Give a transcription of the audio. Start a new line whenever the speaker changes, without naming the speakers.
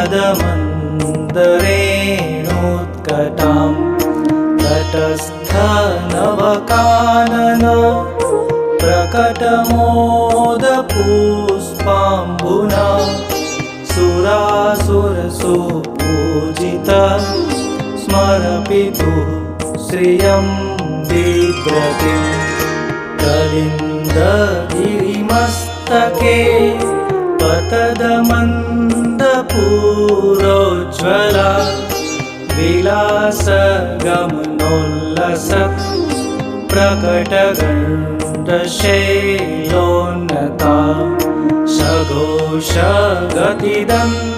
पदमन्दरेणोत्कटां तटस्थनवकानन प्रकटमोदपुष्पाम्बुना सुरासुरसुपूजिता स्मरपितुः श्रियं बिभ्रतिं कलिन्दगिरिमस्तके पतदमन्दपूरोज्ज्वला विलासगमनोल्लसत् प्रकटगण्डशैलोन्नता सघोषगतिदम्